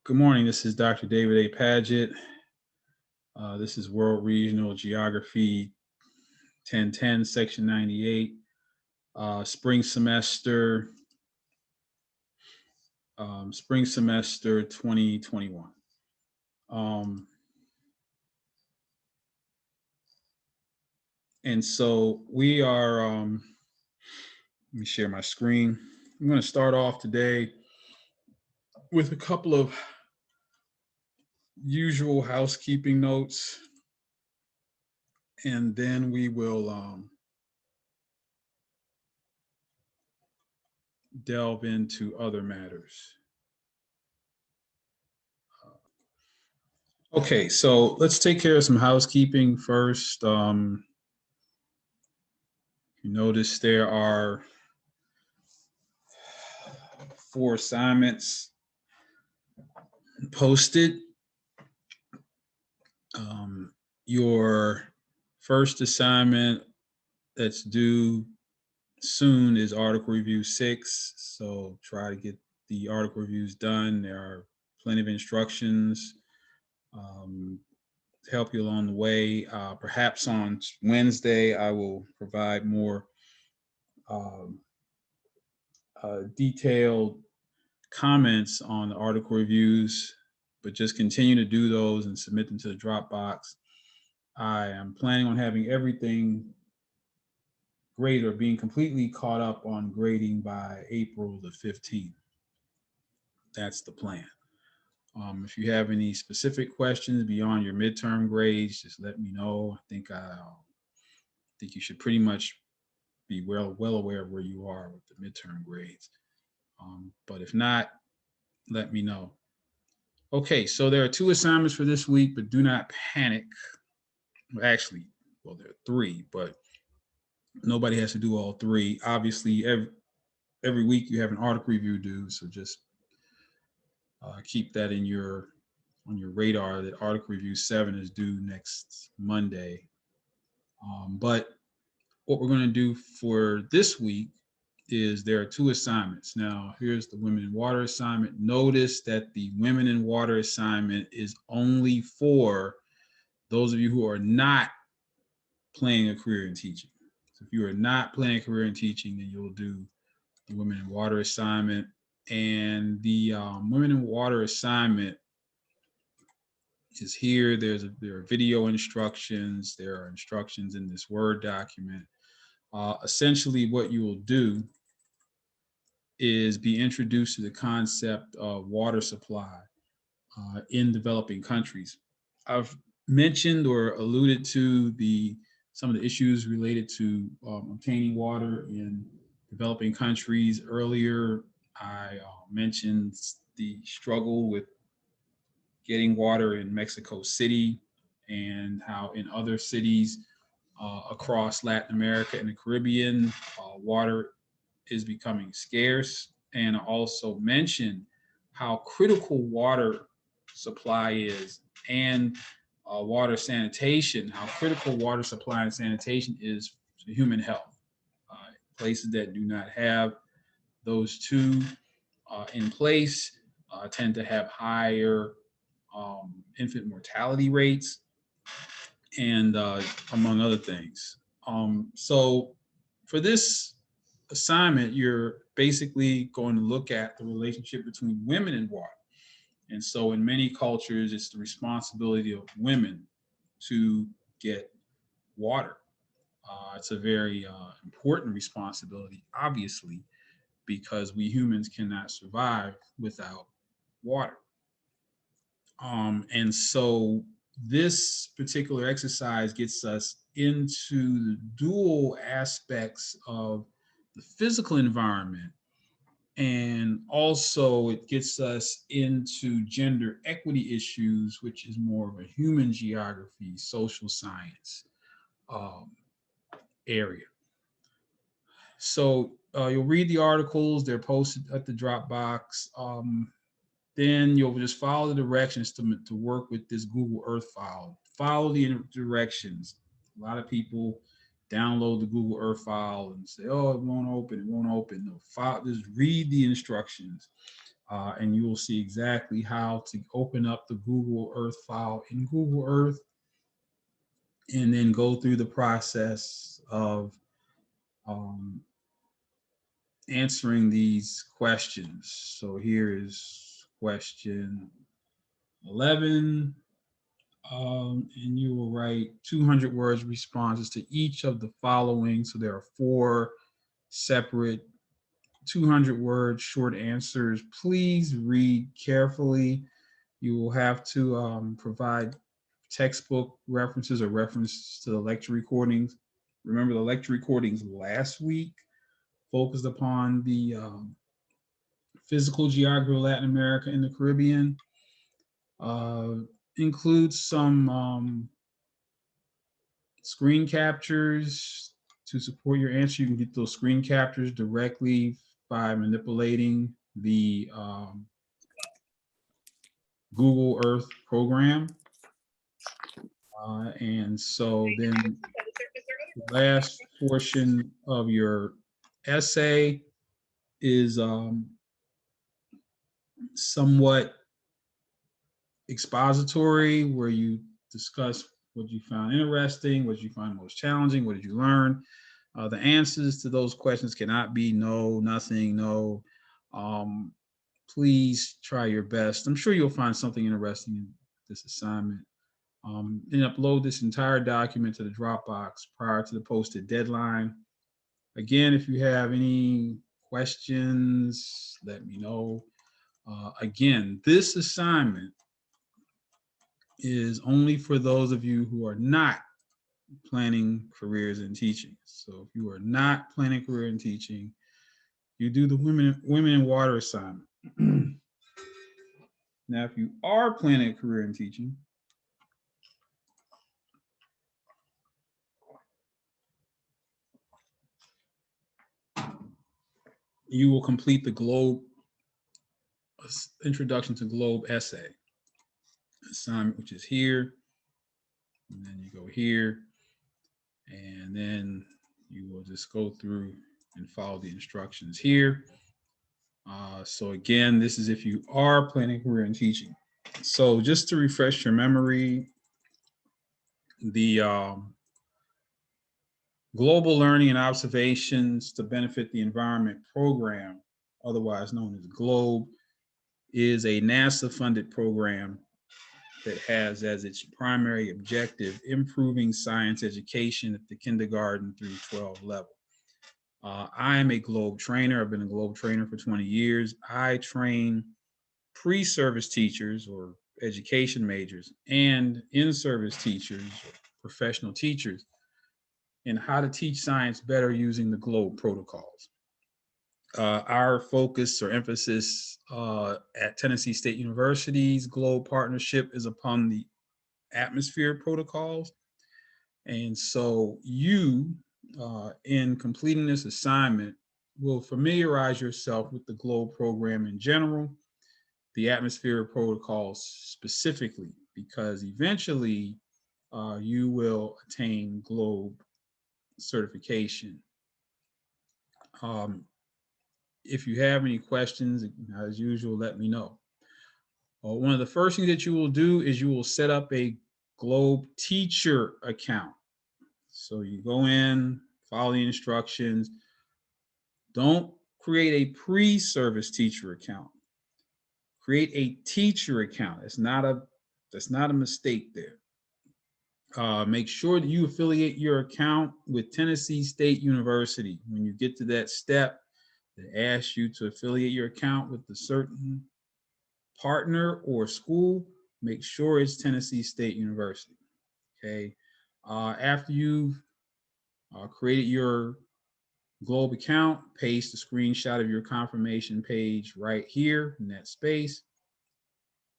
Good morning. This is Dr. David A. Paget. This is World Regional Geography 1010, Section 98, spring semester 2021. And so we are, let me share my screen. I'm going to start off today with a couple of usual housekeeping notes, and then we will delve into other matters. Okay, so let's take care of some housekeeping first. You notice there are 4 assignments posted. Your first assignment that's due soon is article review 6. So try to get the article reviews done. There are plenty of instructions to help you along the way. Perhaps on Wednesday, I will provide more detailed comments on the article reviews, but just continue to do those and submit them to the Dropbox. I am planning on having everything graded or being completely caught up on grading by April the 15th. That's the plan. If you have any specific questions beyond your midterm grades, just let me know. I think you should pretty much be well aware of where you are with the midterm grades. But if not, let me know. Okay, so there are 2 assignments for this week, but do not panic. Actually, well, there are 3, but nobody has to do all 3. Obviously, every week you have an article review due, so just keep that on your radar that article review 7 is due next Monday. But what we're going to do for this week is there are 2 assignments. Now, here's the Women in Water assignment. Notice that the Women in Water assignment is only for those of you who are not planning a career in teaching. So if you are not planning a career in teaching, then you'll do the Women in Water assignment. And the Women in Water assignment is here. There are video instructions. There are instructions in this Word document. Essentially, what you will do is be introduced to the concept of water supply in developing countries. I've mentioned or alluded to some of the issues related to obtaining water in developing countries earlier. I mentioned the struggle with getting water in Mexico City and how in other cities across Latin America and the Caribbean, water is becoming scarce. And I also mentioned how critical water supply is and water sanitation, how critical water supply and sanitation is to human health. Places that do not have those 2 in place tend to have higher infant mortality rates and among other things. So for this assignment, you're basically going to look at the relationship between women and water. And so in many cultures, it's the responsibility of women to get water. It's a very important responsibility, obviously, because we humans cannot survive without water. And so this particular exercise gets us into the dual aspects of the physical environment, and also it gets us into gender equity issues, which is more of a human geography, social science area. So you'll read the articles, they're posted at the Dropbox. Then you'll just follow the directions to work with this Google Earth file. Follow the directions. A lot of people download the Google Earth file and say, oh, it won't open. No, just read the instructions. and you will see exactly how to open up the Google Earth file in Google Earth and then go through the process of um, answering these questions. So here is question 11. And you will write 200 words responses to each of the following. So there are 4 separate 200 word short answers. Please read carefully. You will have to provide textbook references or reference to the lecture recordings. Remember, the lecture recordings last week focused upon the physical geography of Latin America and the Caribbean. Uh, includes some screen captures to support your answer. You can get those screen captures directly by manipulating the Google Earth program. And so then the last portion of your essay is somewhat expository, where you discuss what you found interesting, what you find most challenging, what did you learn. The answers to those questions cannot be no, nothing, no. Please try your best. I'm sure you'll find something interesting in this assignment. And upload this entire document to the Dropbox prior to the posted deadline. Again, if you have any questions, let me know. Again, this assignment is only for those of you who are not planning careers in teaching. So if you are not planning a career in teaching, you do the women in water assignment. Now, if you are planning a career in teaching, you will complete the Globe Introduction to Globe essay assignment, which is here. And then you go here, and then you will just go through and follow the instructions here. So again, this is if you are planning a career in teaching. So just to refresh your memory, the Global Learning and Observations to Benefit the Environment program, otherwise known as GLOBE, is a NASA-funded program that has as its primary objective improving science education at the kindergarten through 12 level. I am a GLOBE trainer. I've been a GLOBE trainer for 20 years. I train pre-service teachers or education majors and in-service teachers, professional teachers, in how to teach science better using the GLOBE protocols. Our focus or emphasis at Tennessee State University's GLOBE partnership is upon the atmosphere protocols. And so you, in completing this assignment, will familiarize yourself with the GLOBE program in general, the atmosphere protocols specifically, because eventually you will attain GLOBE certification. If you have any questions, as usual, let me know. One of the first things that you will do is you will set up a GLOBE teacher account. So you go in, follow the instructions. Don't create a pre-service teacher account. Create a teacher account. That's not a mistake there. Make sure that you affiliate your account with Tennessee State University. When you get to that step, they ask you to affiliate your account with a certain partner or school. Make sure it's Tennessee State University. Okay. After you've created your GLOBE account, paste a screenshot of your confirmation page right here in that space.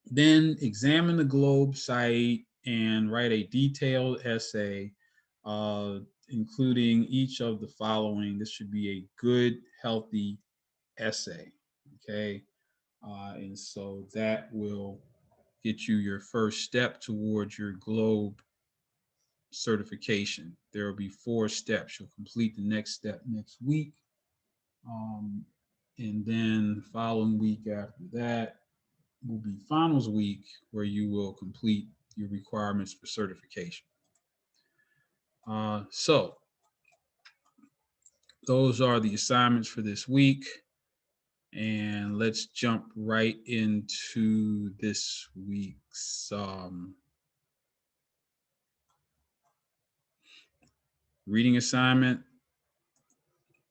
Then examine the GLOBE site and write a detailed essay, including each of the following. This should be a good, healthy essay, okay? And so that will get you your first step towards your GLOBE certification. There will be 4 steps. You'll complete the next step next week. And then following week after that will be finals week, where you will complete your requirements for certification. So those are the assignments for this week. And let's jump right into this week's reading assignment.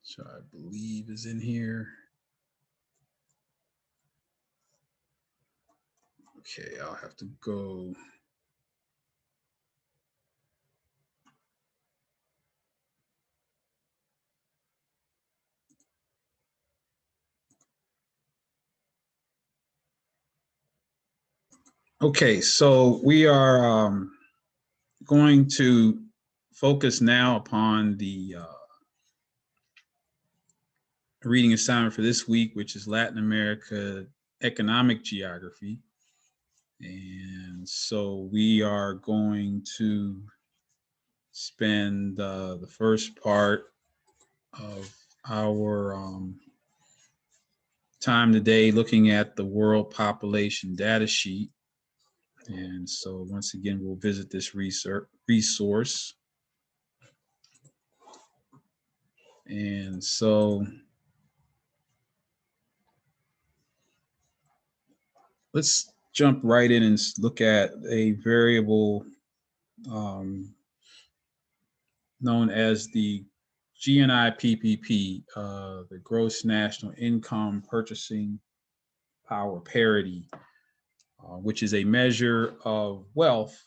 So I believe is in here. Okay, I'll have to go. Okay, so we are going to focus now upon the reading assignment for this week, which is Latin America Economic Geography. And so we are going to spend the first part of our time today looking at the World Population Data Sheet. And so once again, we'll visit this resource. And so let's jump right in and look at a variable known as the GNI-PPP, the Gross National Income Purchasing Power Parity, which is a measure of wealth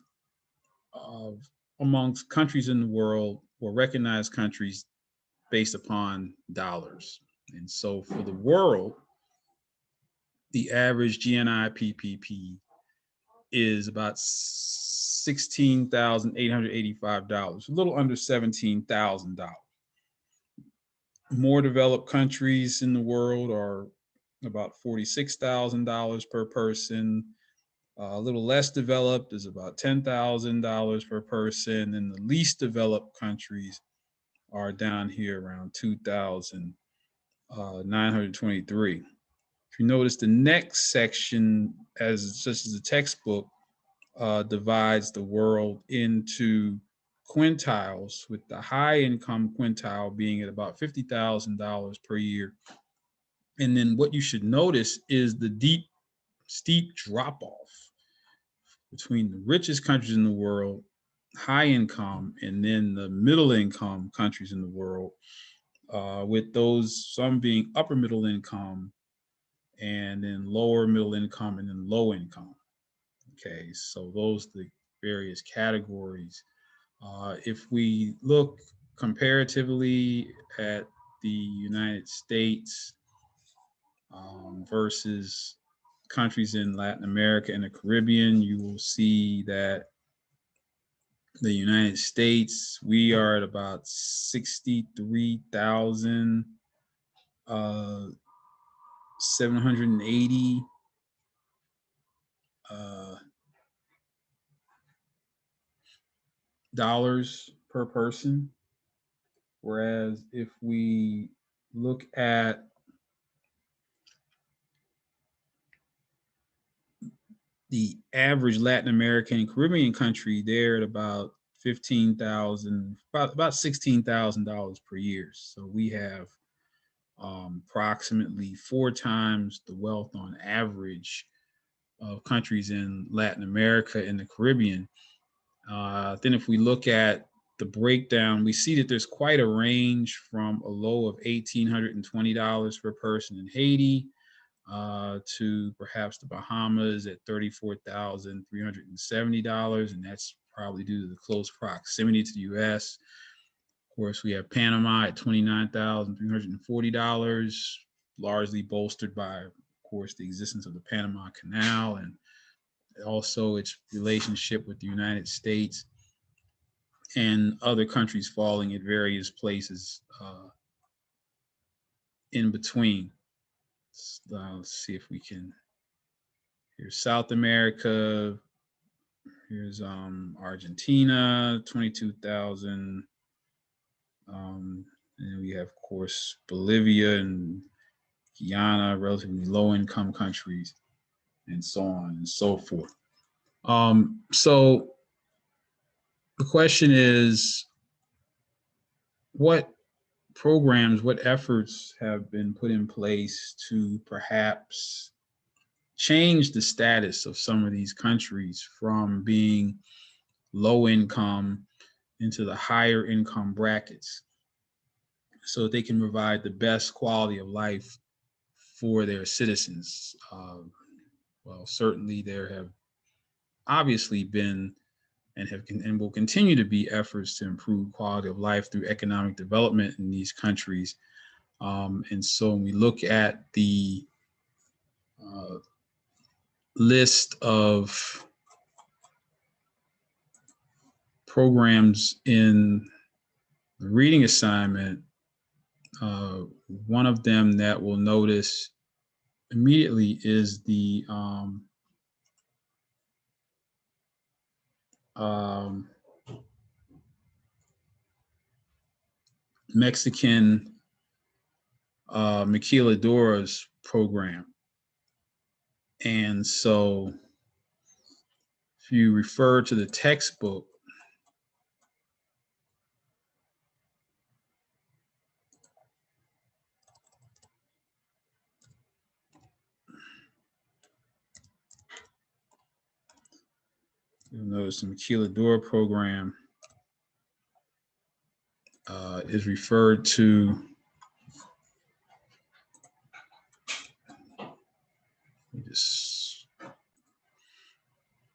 amongst countries in the world, or recognized countries, based upon dollars. And so for the world, the average GNI-PPP is about $16,885, a little under $17,000. More developed countries in the world are about $46,000 per person. A little less developed is about $10,000 per person, and the least developed countries are down here around 2,923. If you notice, the next section, such as the textbook, divides the world into quintiles, with the high income quintile being at about $50,000 per year. And then what you should notice is the steep drop off between the richest countries in the world, high income, and then the middle income countries in the world, with those some being upper middle income, and then lower middle income, and then low income. Okay, so those are the various categories. If we look comparatively at the United States versus countries in Latin America and the Caribbean, you will see that the United States, we are at about 63,780 dollars per person. Whereas if we look at the average Latin American and Caribbean country, they're at about about $16,000 per year. So we have approximately 4 times the wealth on average of countries in Latin America and the Caribbean. Then if we look at the breakdown, we see that there's quite a range from a low of $1,820 per person in Haiti to perhaps the Bahamas at $34,370, and that's probably due to the close proximity to the U.S. Of course, we have Panama at $29,340, largely bolstered by, of course, the existence of the Panama Canal and also its relationship with the United States, and other countries falling at various places in between. Let's see if we can. Here's South America. Here's Argentina, 22,000. And we have, of course, Bolivia and Guyana, relatively low-income countries, and so on and so forth. So the question is, what programs, what efforts have been put in place to perhaps change the status of some of these countries from being low income into the higher income brackets so that they can provide the best quality of life for their citizens? Well, certainly there have obviously been and will continue to be efforts to improve quality of life through economic development in these countries. And so when we look at the list of programs in the reading assignment, one of them that we'll notice immediately is the Mexican maquiladoras program. And so if you refer to the textbook, you'll notice the maquiladora program is referred to.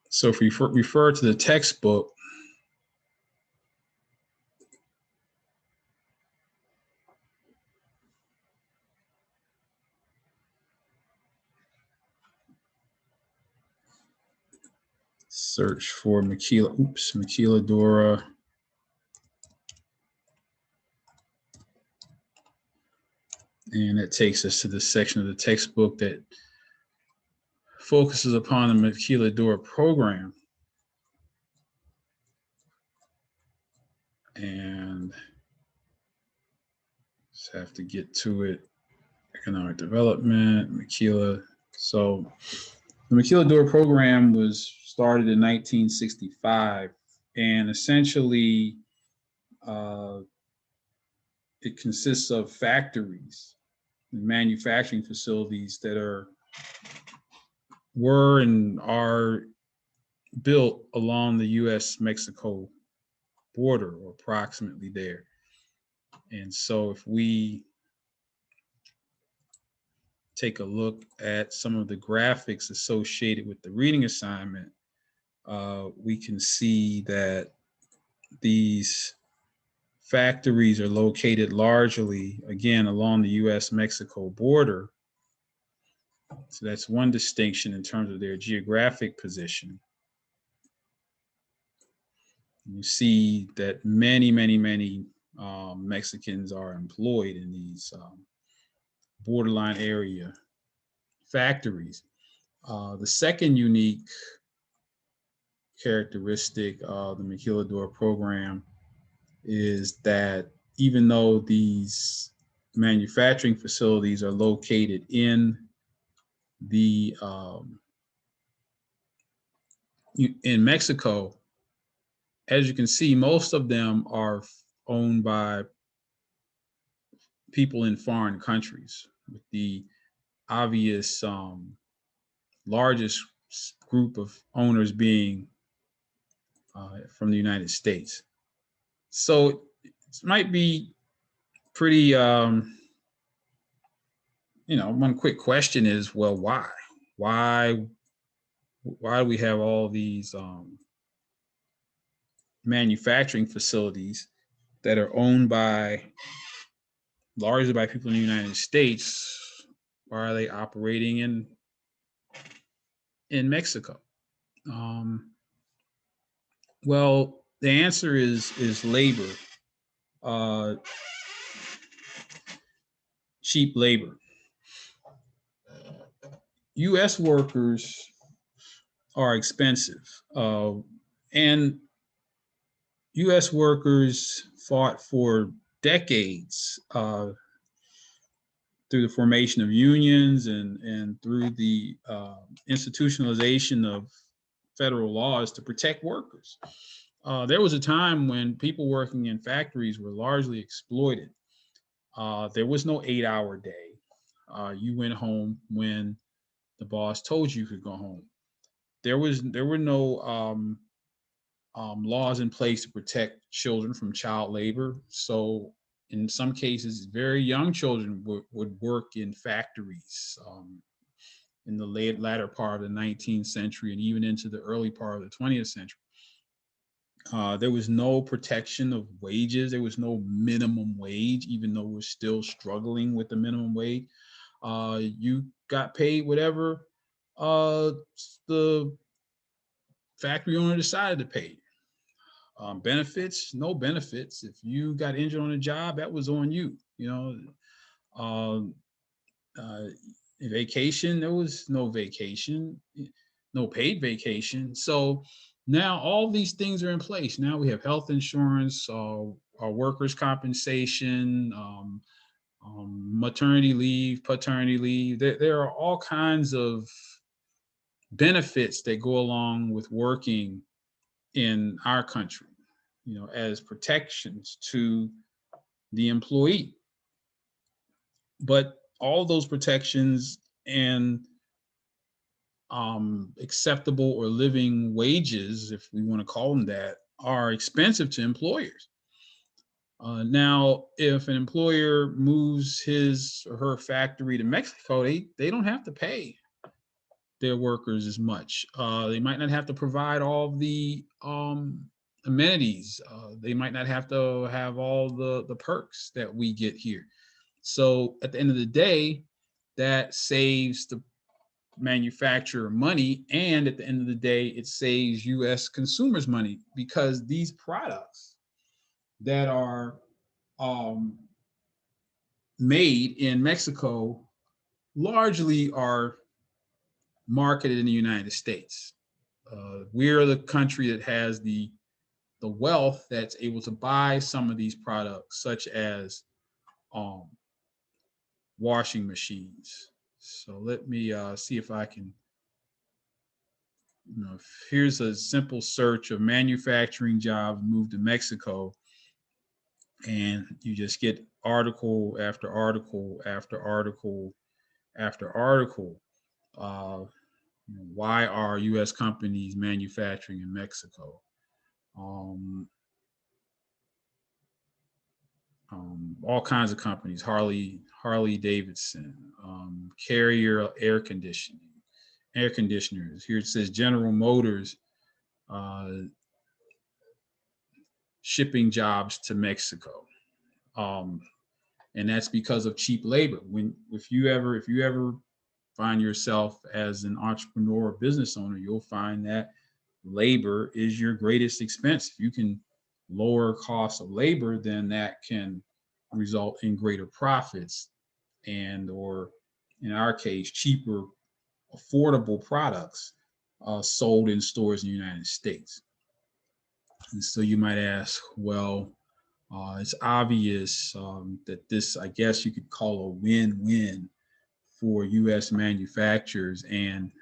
So if we refer to the textbook, search for maquiladora. And it takes us to the section of the textbook that focuses upon the maquiladora program. And just have to get to it. Economic development, maquila. So the maquiladora program was started in 1965, and essentially it consists of factories, manufacturing facilities that were and are built along the U.S.-Mexico border, or approximately there. And so if we take a look at some of the graphics associated with the reading assignment, we can see that these factories are located largely, again, along the U.S.-Mexico border. So that's one distinction in terms of their geographic position. You see that many Mexicans are employed in these borderline area factories. The second unique characteristic of the maquiladora program is that even though these manufacturing facilities are located in Mexico, as you can see, most of them are owned by people in foreign countries, with the obvious largest group of owners being from the United States. So it might be pretty, one quick question is, well, why? Why do we have all these manufacturing facilities that are owned largely by people in the United States? Why are they operating in Mexico? Well, the answer is labor, cheap labor. U.S. workers are expensive, and U.S. workers fought for decades through the formation of unions and through the institutionalization of federal laws to protect workers. There was a time when people working in factories were largely exploited. There was no 8-hour day. You went home when the boss told you could go home. There were no laws in place to protect children from child labor. So in some cases, very young children would work in factories in the latter part of the 19th century and even into the early part of the 20th century. There was no protection of wages. There was no minimum wage, even though we're still struggling with the minimum wage. You got paid whatever the factory owner decided to pay. Benefits, no benefits. If you got injured on a job, that was on you. You know, um, vacation, there was no vacation, no paid vacation. So now all these things are in place. Now we have health insurance, our workers' compensation, maternity leave, paternity leave. There are all kinds of benefits that go along with working in our country, you know, as protections to the employee. But all those protections and acceptable or living wages, if we want to call them that, are expensive to employers. Now, if an employer moves his or her factory to Mexico, they don't have to pay their workers as much. They might not have to provide all the amenities. They might not have to have all the perks that we get here. So at the end of the day, that saves the manufacturer money, and at the end of the day, it saves U.S. consumers money, because these products that are made in Mexico largely are marketed in the United States. We're the country that has the wealth that's able to buy some of these products, such as um, washing machines. So let me see if I can, you know, here's a simple search of manufacturing jobs moved to Mexico, and you just get article after article after article after article. Why are U.S. companies manufacturing in Mexico? All kinds of companies, Harley Davidson, Carrier air conditioners. Here it says General Motors uh, shipping jobs to Mexico, and that's because of cheap labor. If you ever find yourself as an entrepreneur or business owner, you'll find that labor is your greatest expense. If you can lower costs of labor, then that can result in greater profits, and or in our case, cheaper, affordable products sold in stores in the United States. And so you might ask, well, it's obvious that this, I guess you could call a win-win for U.S. manufacturers and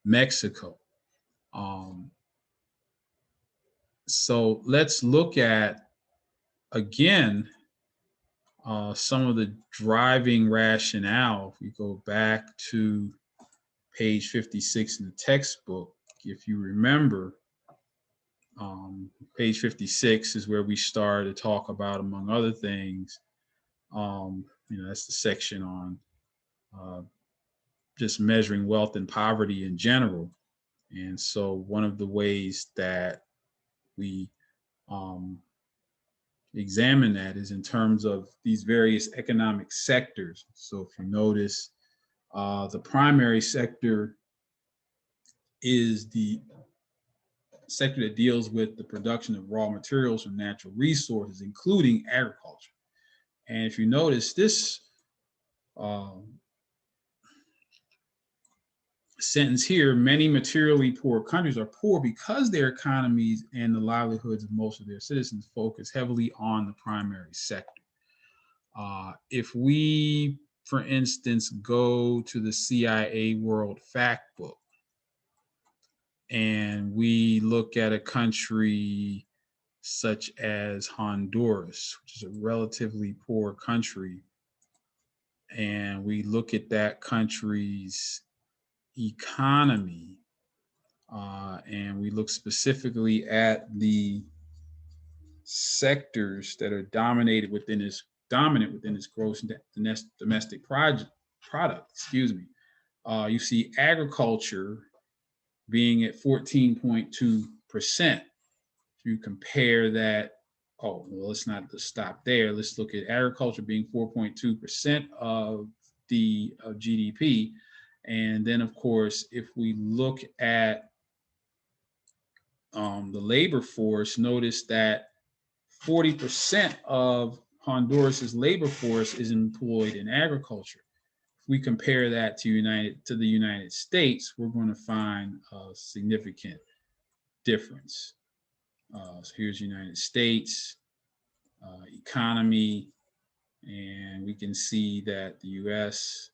Mexico. So let's look at, again, some of the driving rationale. If we go back to page 56 in the textbook, if you remember, page 56 is where we start to talk about, among other things, that's the section on just measuring wealth and poverty in general. And so one of the ways that we examine that is in terms of these various economic sectors. So if you notice, the primary sector is the sector that deals with the production of raw materials from natural resources, including agriculture. And if you notice this sentence here, many materially poor countries are poor because their economies and the livelihoods of most of their citizens focus heavily on the primary sector. If we for instance, go to the CIA World Factbook and we look at a country such as Honduras, which is a relatively poor country, and we look at that country's economy, and we look specifically at the sectors that are dominant within its gross domestic product. Excuse me. You see agriculture being at 14.2%. If you compare that, let's stop there. Let's look at agriculture being 4.2% of the GDP. And then, of course, if we look at the labor force, notice that 40% of Honduras's labor force is employed in agriculture. If we compare that to the United States, we're going to find a significant difference. So here's United States economy, and we can see that the U.S.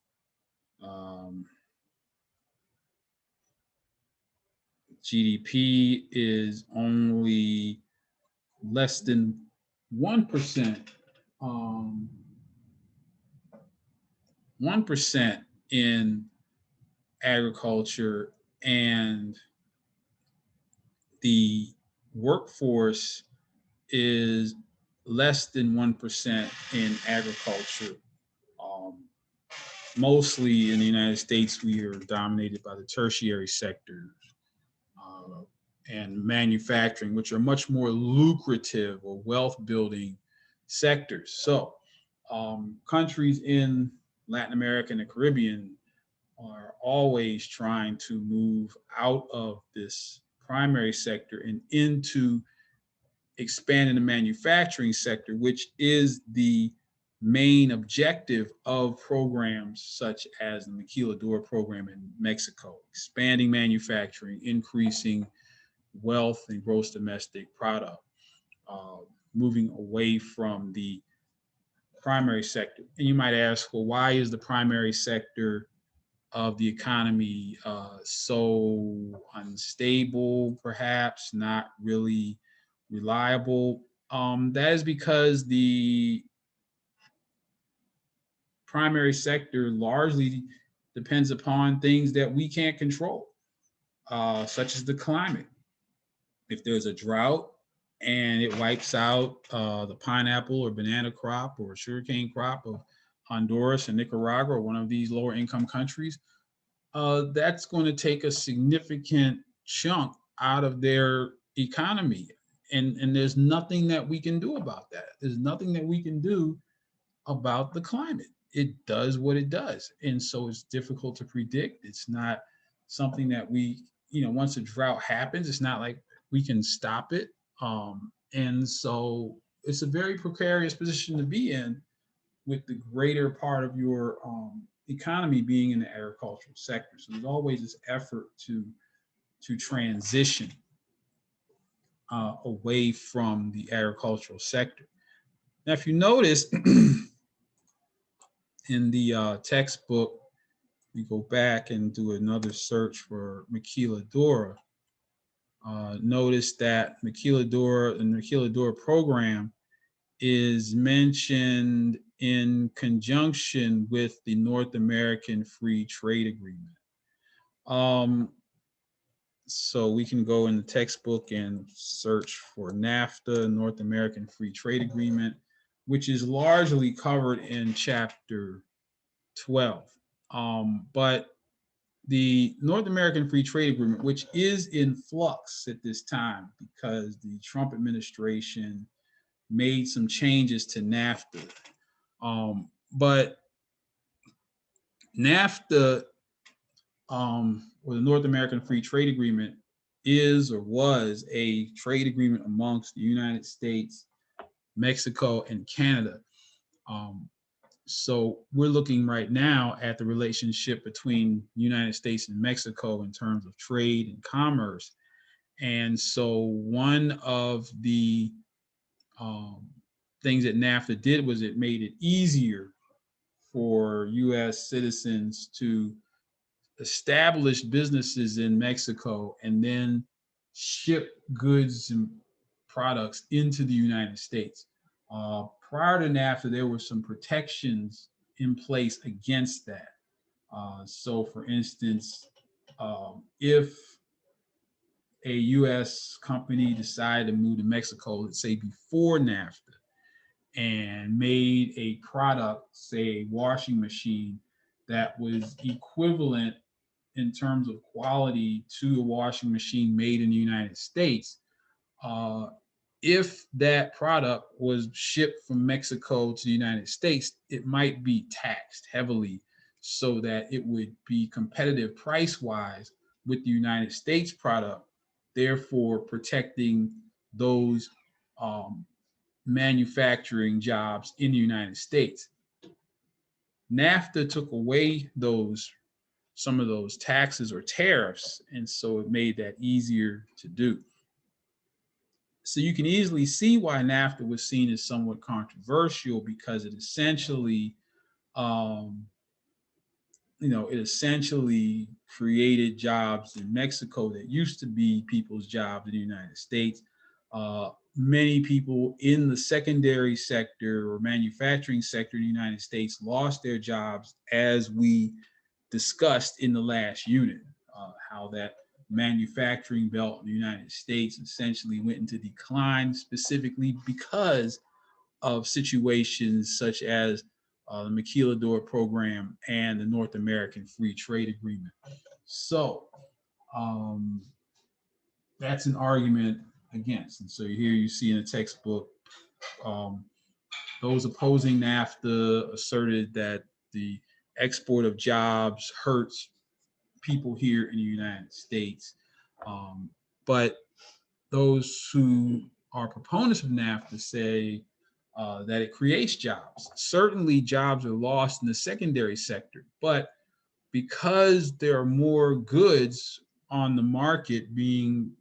GDP is only less than 1%, 1% in agriculture, and the workforce is less than 1% in agriculture. Mostly in the United States, we are dominated by the tertiary sector and manufacturing, which are much more lucrative or wealth building sectors. So countries in Latin America and the Caribbean are always trying to move out of this primary sector and into expanding the manufacturing sector, which is the main objective of programs such as the Maquiladora program in Mexico, expanding manufacturing, increasing wealth and gross domestic product, moving away from the primary sector. And you might ask, well, why is the primary sector of the economy so unstable, perhaps not really reliable? That is because the primary sector largely depends upon things that we can't control, such as the climate. If there's a drought and it wipes out the pineapple or banana crop or sugarcane crop of Honduras and Nicaragua, or one of these lower income countries, that's going to take a significant chunk out of their economy. And there's nothing that we can do about that. There's nothing that we can do about the climate. It does what it does. And so it's difficult to predict. It's not something that once a drought happens, it's not like we can stop it. And so it's a very precarious position to be in, with the greater part of your economy being in the agricultural sector. So there's always this effort to transition away from the agricultural sector. Now, if you notice in the textbook, we go back and do another search for Maquiladora. Notice that the Maquiladora program is mentioned in conjunction with the North American Free Trade Agreement. So we can go in the textbook and search for NAFTA, North American Free Trade Agreement, which is largely covered in Chapter 12. But the North American Free Trade Agreement, which is in flux at this time because the Trump administration made some changes to NAFTA. But NAFTA, or the North American Free Trade Agreement, is or was a trade agreement amongst the United States, Mexico, and Canada. So we're looking right now at the relationship between the United States and Mexico in terms of trade and commerce. And so one of the things that NAFTA did was it made it easier for U.S. citizens to establish businesses in Mexico and then ship goods and products into the United States. Prior to NAFTA, there were some protections in place against that. So, for instance, if a U.S. company decided to move to Mexico, let's say before NAFTA, and made a product, say a washing machine, that was equivalent in terms of quality to a washing machine made in the United States, uh, if that product was shipped from Mexico to the United States, it might be taxed heavily so that it would be competitive price wise with the United States product, therefore protecting those um, manufacturing jobs in the United States. NAFTA took away some of those taxes or tariffs, and so it made that easier to do. So you can easily see why NAFTA was seen as somewhat controversial, because it essentially, um, it essentially created jobs in Mexico that used to be people's jobs in the United States. Many people in the secondary sector or manufacturing sector in the United States lost their jobs, as we discussed in the last unit, how that manufacturing belt in the United States essentially went into decline, specifically because of situations such as the Maquiladora program and the North American Free Trade Agreement. So um, that's an argument against. And so here you see in the textbook, um, those opposing NAFTA asserted that the export of jobs hurts people here in the United States. Um, but those who are proponents of NAFTA say that it creates jobs. Certainly, jobs are lost in the secondary sector, but because there are more goods on the market being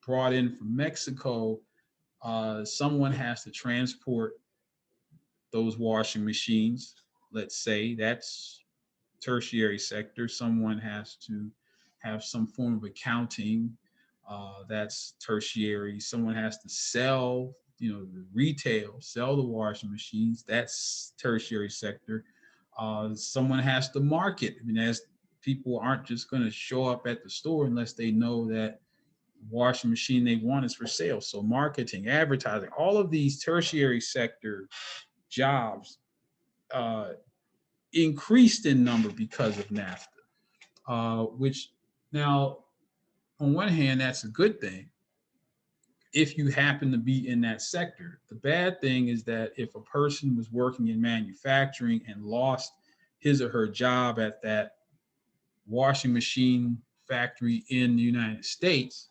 brought in from Mexico, someone has to transport those washing machines. Let's say that's tertiary sector. Someone has to have some form of accounting. That's tertiary. Someone has to sell, retail, sell the washing machines. That's tertiary sector. Someone has to market. I mean, as people aren't just going to show up at the store unless they know that washing machine they want is for sale. So marketing, advertising, all of these tertiary sector jobs uh, increased in number because of NAFTA, which now, on one hand, that's a good thing if you happen to be in that sector. The bad thing is that if a person was working in manufacturing and lost his or her job at that washing machine factory in the United States,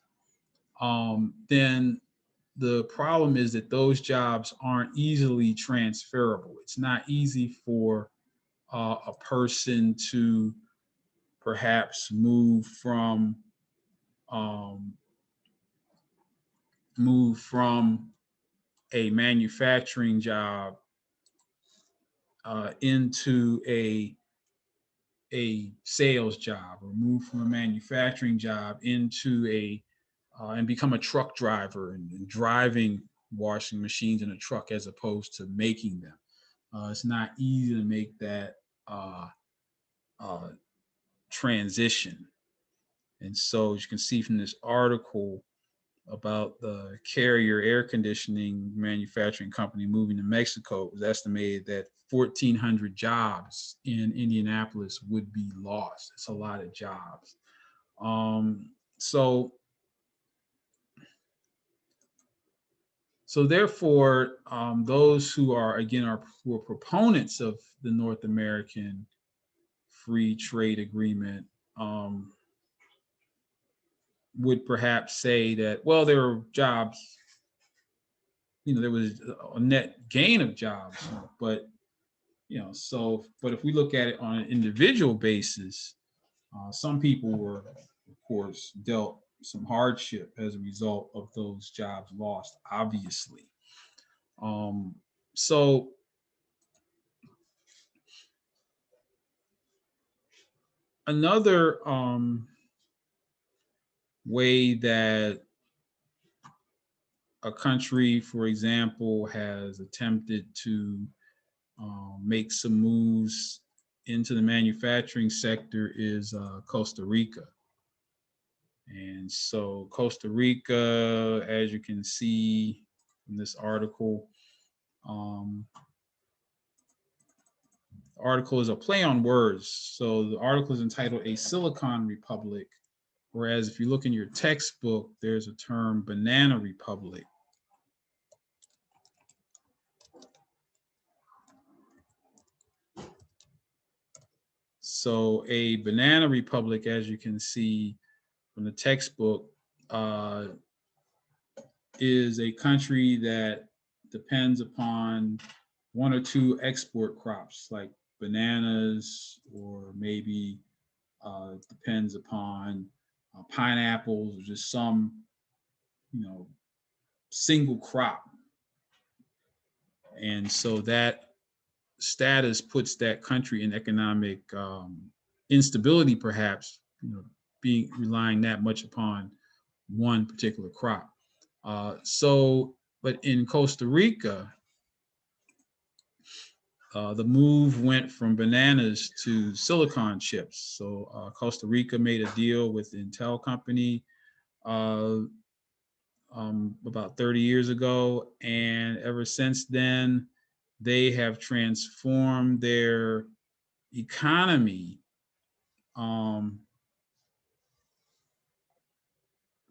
then the problem is that those jobs aren't easily transferable. It's not easy for a person to perhaps um, move from a manufacturing job into a sales job, or move from a manufacturing job into and become a truck driver and driving washing machines in a truck as opposed to making them. It's not easy to make that uh, transition. And so, as you can see from this article about the Carrier air conditioning manufacturing company moving to Mexico, it was estimated that 1,400 jobs in Indianapolis would be lost. It's a lot of jobs. So therefore, those who are proponents of the North American Free Trade Agreement would perhaps say that, well, there are jobs, there was a net gain of jobs, but but if we look at it on an individual basis, some people were, of course, dealt some hardship as a result of those jobs lost, obviously. So Another way that a country, for example, has attempted to make some moves into the manufacturing sector is Costa Rica. And so Costa Rica, as you can see from this article, the article is a play on words. So the article is entitled A Silicon Republic, whereas if you look in your textbook, there's a term Banana Republic. So a banana republic, as you can see from the textbook, is a country that depends upon one or two export crops like bananas, or maybe depends upon pineapples, or just some, single crop. And so that status puts that country in economic instability, perhaps, being relying that much upon one particular crop. But in Costa Rica, the move went from bananas to silicon chips. So Costa Rica made a deal with Intel company about 30 years ago, and ever since then, they have transformed their economy.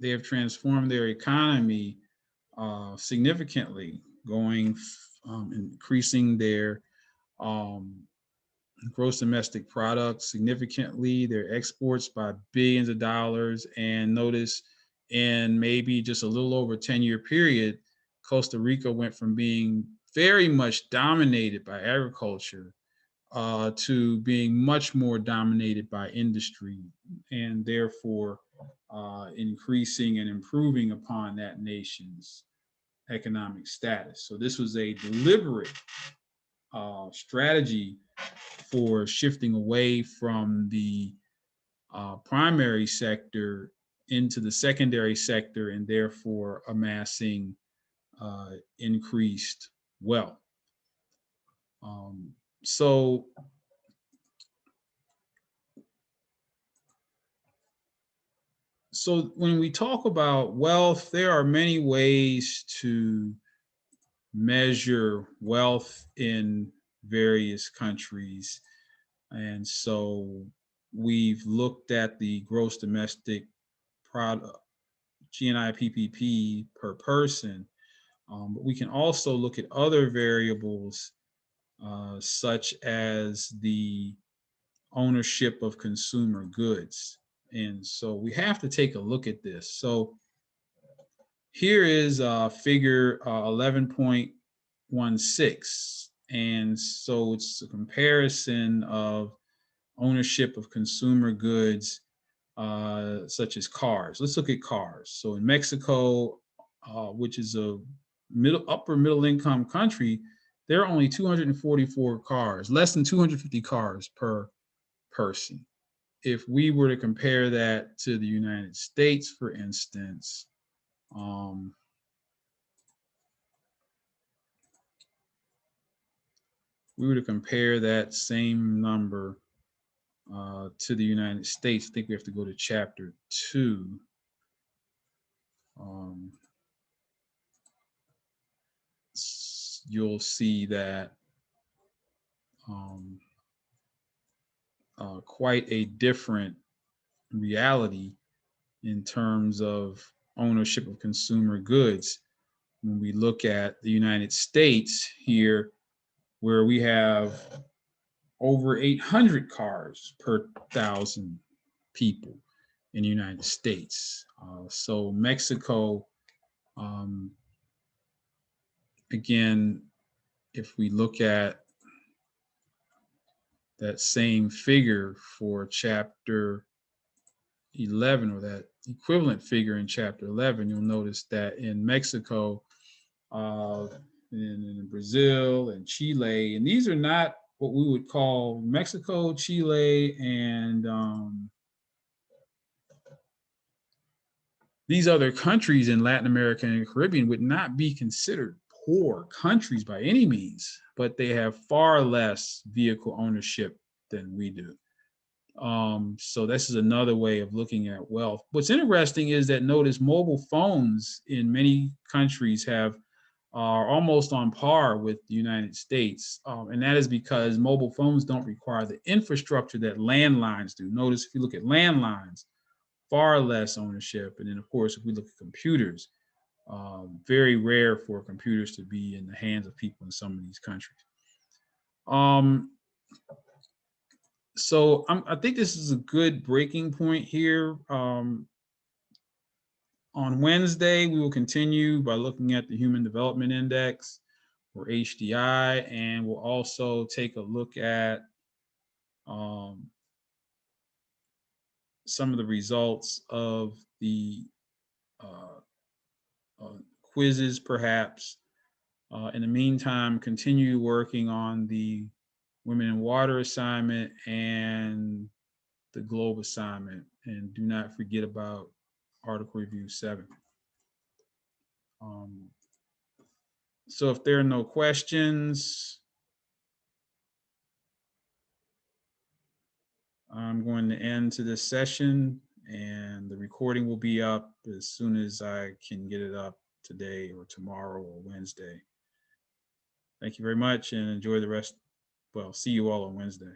They have transformed their economy significantly, increasing their gross domestic product significantly, their exports by billions of dollars. And notice, in maybe just a little over a 10-year period, Costa Rica went from being very much dominated by agriculture to being much more dominated by industry, and therefore increasing and improving upon that nation's economic status. So this was a deliberate strategy for shifting away from the primary sector into the secondary sector, and therefore amassing increased wealth. So when we talk about wealth, there are many ways to measure wealth in various countries. And so we've looked at the gross domestic product, GNI/PPP per person, but we can also look at other variables such as the ownership of consumer goods. And so we have to take a look at this. So here is figure 11.16. And so it's a comparison of ownership of consumer goods such as cars. Let's look at cars. So in Mexico, which is a upper middle income country, there are only 244 cars, less than 250 cars per person. If we were to compare that to the United States, for instance, we were to compare that same number to the United States, I think we have to go to chapter 2. You'll see that quite a different reality in terms of ownership of consumer goods. When we look at the United States here, where we have over 800 cars per 1,000 people in the United States. So Mexico, again, if we look at that same figure for chapter 11, or that equivalent figure in chapter 11, you'll notice that in Mexico, in Brazil and Chile, and these are not what we would call Mexico, Chile, and these other countries in Latin America and the Caribbean would not be considered poor countries by any means, but they have far less vehicle ownership than we do. So this is another way of looking at wealth. What's interesting is that notice mobile phones in many countries are almost on par with the United States. And that is because mobile phones don't require the infrastructure that landlines do. Notice if you look at landlines, far less ownership. And then of course, if we look at computers, very rare for computers to be in the hands of people in some of these countries. So I think this is a good breaking point here. On Wednesday, we will continue by looking at the Human Development Index, or HDI, and we'll also take a look at some of the results of the quizzes, perhaps. In the meantime, continue working on the Women in Water assignment and the Globe assignment, and do not forget about Article Review 7. So if there are no questions, I'm going to end to this session, and the recording will be up as soon as I can get it up today or tomorrow or Wednesday. Thank you very much and enjoy the rest. Well, see you all on Wednesday.